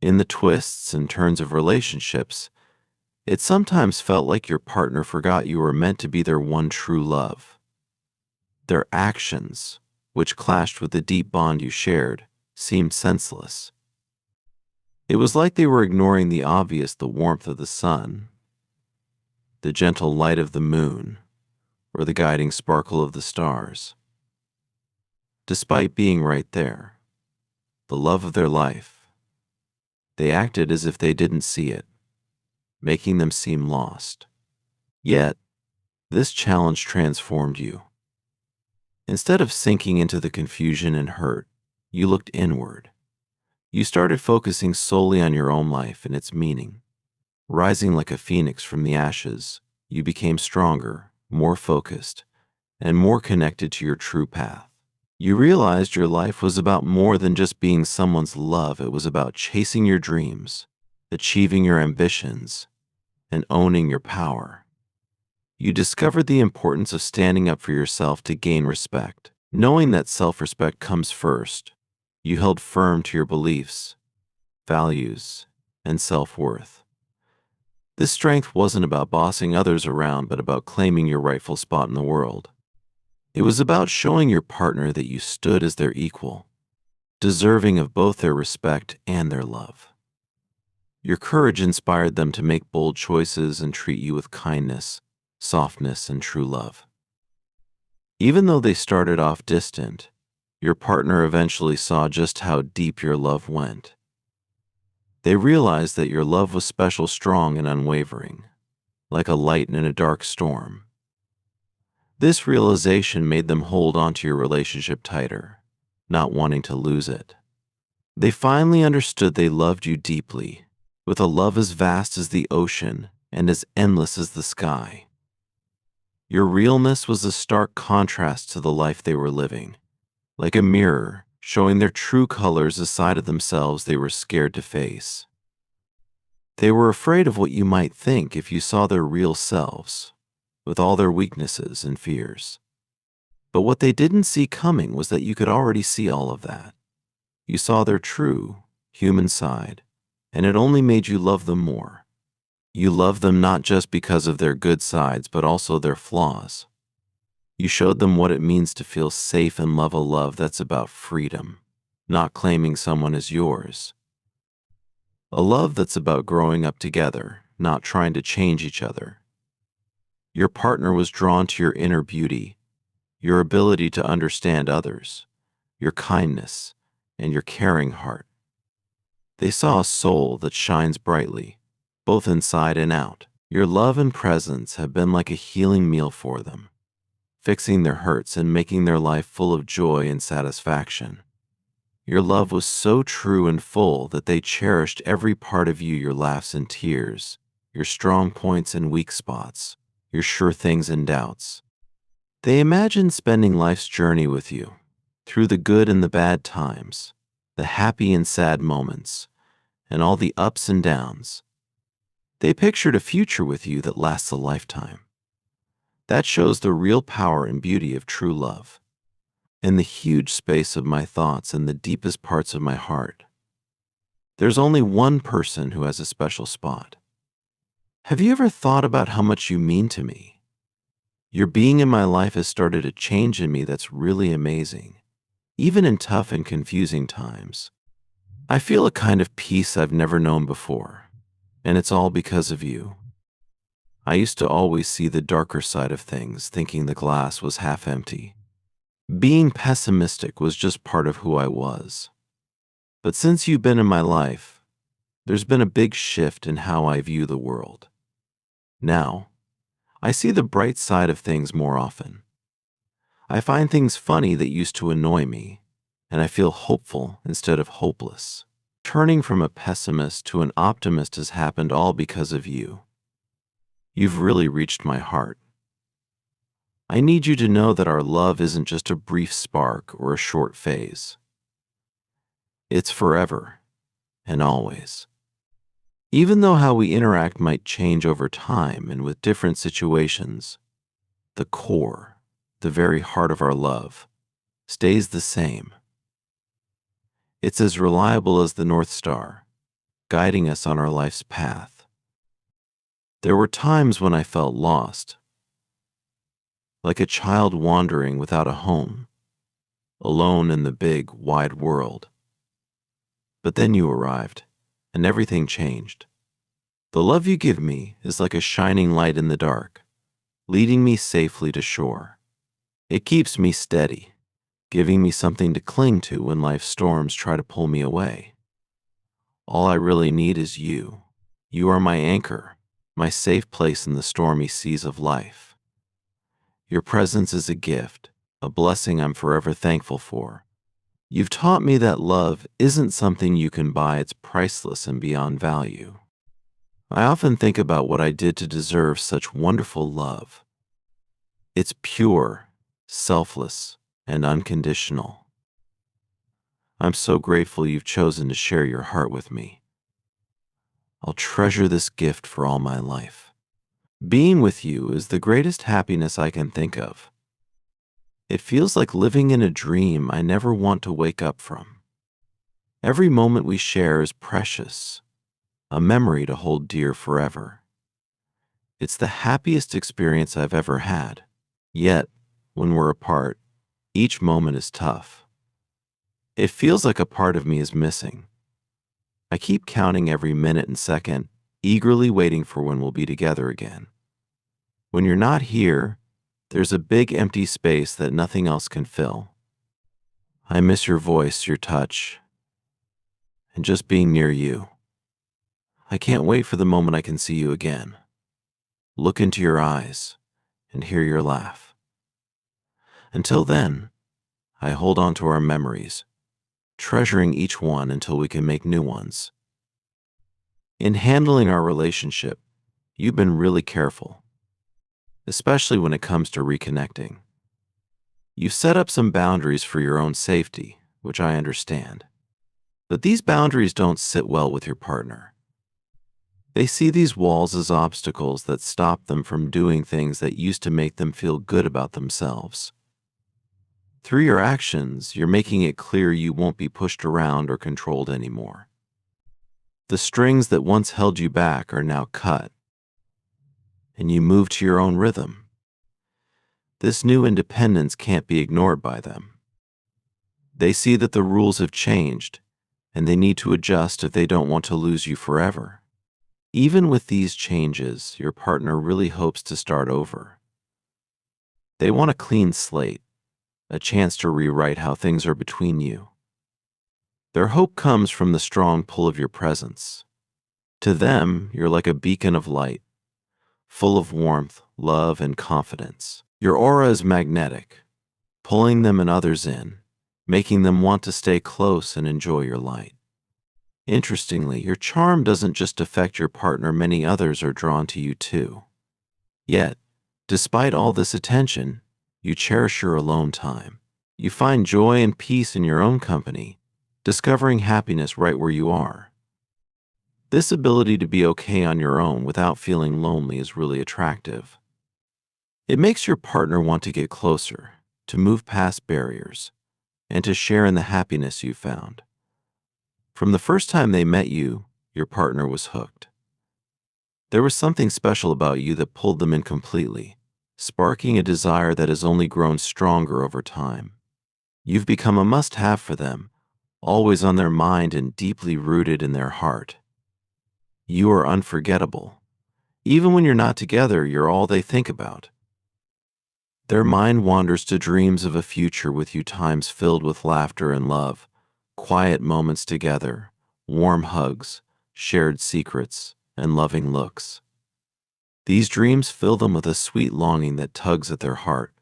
In the twists and turns of relationships, it sometimes felt like your partner forgot you were meant to be their one true love. Their actions, which clashed with the deep bond you shared, seemed senseless. It was like they were ignoring the obvious, the warmth of the sun, the gentle light of the moon, or the guiding sparkle of the stars. Despite being right there, the love of their life, they acted as if they didn't see it, making them seem lost. Yet, this challenge transformed you. Instead of sinking into the confusion and hurt, you looked inward. You started focusing solely on your own life and its meaning. Rising like a phoenix from the ashes, you became stronger, more focused, and more connected to your true path. You realized your life was about more than just being someone's love. It was about chasing your dreams, achieving your ambitions, and owning your power. You discovered the importance of standing up for yourself to gain respect. Knowing that self-respect comes first, you held firm to your beliefs, values, and self-worth. This strength wasn't about bossing others around, but about claiming your rightful spot in the world. It was about showing your partner that you stood as their equal, deserving of both their respect and their love. Your courage inspired them to make bold choices and treat you with kindness, softness, and true love. Even though they started off distant, your partner eventually saw just how deep your love went. They realized that your love was special, strong, and unwavering, like a light in a dark storm. This realization made them hold onto your relationship tighter, not wanting to lose it. They finally understood they loved you deeply, with a love as vast as the ocean and as endless as the sky. Your realness was a stark contrast to the life they were living, like a mirror showing their true colors, a side of themselves they were scared to face. They were afraid of what you might think if you saw their real selves, with all their weaknesses and fears. But what they didn't see coming was that you could already see all of that. You saw their true, human side, and it only made you love them more. You loved them not just because of their good sides, but also their flaws. You showed them what it means to feel safe and love a love that's about freedom, not claiming someone as yours. A love that's about growing up together, not trying to change each other. Your partner was drawn to your inner beauty, your ability to understand others, your kindness, and your caring heart. They saw a soul that shines brightly, both inside and out. Your love and presence have been like a healing meal for them, fixing their hurts and making their life full of joy and satisfaction. Your love was so true and full that they cherished every part of you, your laughs and tears, your strong points and weak spots, your sure things and doubts. They imagined spending life's journey with you, through the good and the bad times, the happy and sad moments, and all the ups and downs. They pictured a future with you that lasts a lifetime. That shows the real power and beauty of true love. In the huge space of my thoughts and the deepest parts of my heart, there's only one person who has a special spot. Have you ever thought about how much you mean to me? Your being in my life has started a change in me that's really amazing. Even in tough and confusing times, I feel a kind of peace I've never known before, and it's all because of you. I used to always see the darker side of things, thinking the glass was half empty. Being pessimistic was just part of who I was. But since you've been in my life, there's been a big shift in how I view the world. Now, I see the bright side of things more often. I find things funny that used to annoy me, and I feel hopeful instead of hopeless. Turning from a pessimist to an optimist has happened all because of you. You've really reached my heart. I need you to know that our love isn't just a brief spark or a short phase. It's forever and always. Even though how we interact might change over time and with different situations, the core, the very heart of our love, stays the same. It's as reliable as the North Star, guiding us on our life's path. There were times when I felt lost, like a child wandering without a home, alone in the big, wide world. But then you arrived, and everything changed. The love you give me is like a shining light in the dark, leading me safely to shore. It keeps me steady, giving me something to cling to when life's storms try to pull me away. All I really need is you. You are my anchor, my safe place in the stormy seas of life. Your presence is a gift, a blessing I'm forever thankful for. You've taught me that love isn't something you can buy, it's priceless and beyond value. I often think about what I did to deserve such wonderful love. It's pure, selfless, and unconditional. I'm so grateful you've chosen to share your heart with me. I'll treasure this gift for all my life. Being with you is the greatest happiness I can think of. It feels like living in a dream I never want to wake up from. Every moment we share is precious, a memory to hold dear forever. It's the happiest experience I've ever had. Yet, when we're apart, each moment is tough. It feels like a part of me is missing. I keep counting every minute and second, eagerly waiting for when we'll be together again. When you're not here, there's a big empty space that nothing else can fill. I miss your voice, your touch, and just being near you. I can't wait for the moment I can see you again, look into your eyes, and hear your laugh. Until then, I hold on to our memories, treasuring each one until we can make new ones. In handling our relationship, you've been really careful, especially when it comes to reconnecting. You've set up some boundaries for your own safety, which I understand. But these boundaries don't sit well with your partner. They see these walls as obstacles that stop them from doing things that used to make them feel good about themselves. Through your actions, you're making it clear you won't be pushed around or controlled anymore. The strings that once held you back are now cut, and you move to your own rhythm. This new independence can't be ignored by them. They see that the rules have changed, and they need to adjust if they don't want to lose you forever. Even with these changes, your partner really hopes to start over. They want a clean slate, a chance to rewrite how things are between you. Their hope comes from the strong pull of your presence. To them, you're like a beacon of light, full of warmth, love, and confidence. Your aura is magnetic, pulling them and others in, making them want to stay close and enjoy your light. Interestingly, your charm doesn't just affect your partner, many others are drawn to you too. Yet, despite all this attention, you cherish your alone time. You find joy and peace in your own company, discovering happiness right where you are. This ability to be okay on your own without feeling lonely is really attractive. It makes your partner want to get closer, to move past barriers, and to share in the happiness you found. From the first time they met you, your partner was hooked. There was something special about you that pulled them in completely, sparking a desire that has only grown stronger over time. You've become a must-have for them, always on their mind and deeply rooted in their heart. You are unforgettable. Even when you're not together, you're all they think about. Their mind wanders to dreams of a future with you, times filled with laughter and love, quiet moments together, warm hugs, shared secrets, and loving looks. These dreams fill them with a sweet longing that tugs at their heart.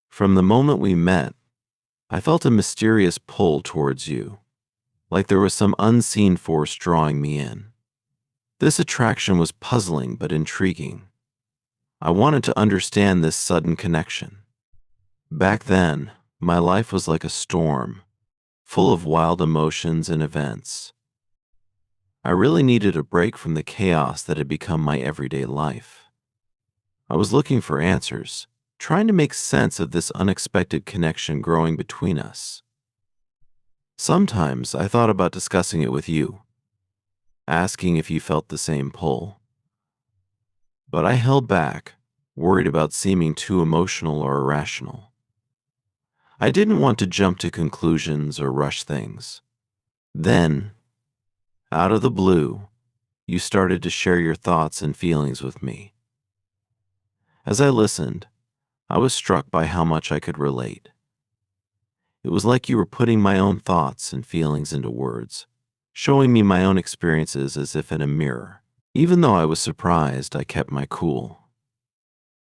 From the moment we met, I felt a mysterious pull towards you, like there was some unseen force drawing me in. This attraction was puzzling but intriguing. I wanted to understand this sudden connection. Back then, my life was like a storm, full of wild emotions and events. I really needed a break from the chaos that had become my everyday life. I was looking for answers, trying to make sense of this unexpected connection growing between us. Sometimes I thought about discussing it with you, asking if you felt the same pull. But I held back, worried about seeming too emotional or irrational. I didn't want to jump to conclusions or rush things. Then, out of the blue, you started to share your thoughts and feelings with me. As I listened, I was struck by how much I could relate. It was like you were putting my own thoughts and feelings into words, showing me my own experiences as if in a mirror. Even though I was surprised, I kept my cool.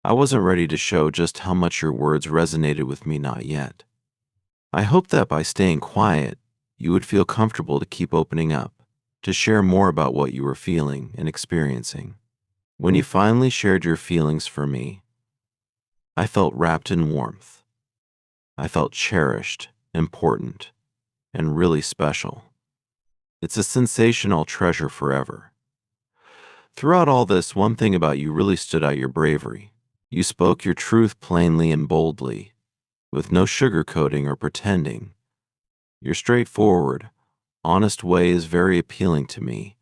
I wasn't ready to show just how much your words resonated with me, not yet. I hoped that by staying quiet, you would feel comfortable to keep opening up, to share more about what you were feeling and experiencing. When you finally shared your feelings for me, I felt wrapped in warmth. I felt cherished, important, and really special. It's a sensation I'll treasure forever. Throughout all this, one thing about you really stood out: your bravery. You spoke your truth plainly and boldly, with no sugarcoating or pretending. Your straightforward, honest way is very appealing to me,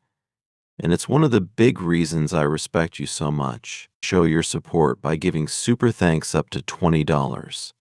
and it's one of the big reasons I respect you so much. Show your support by giving super thanks up to $20.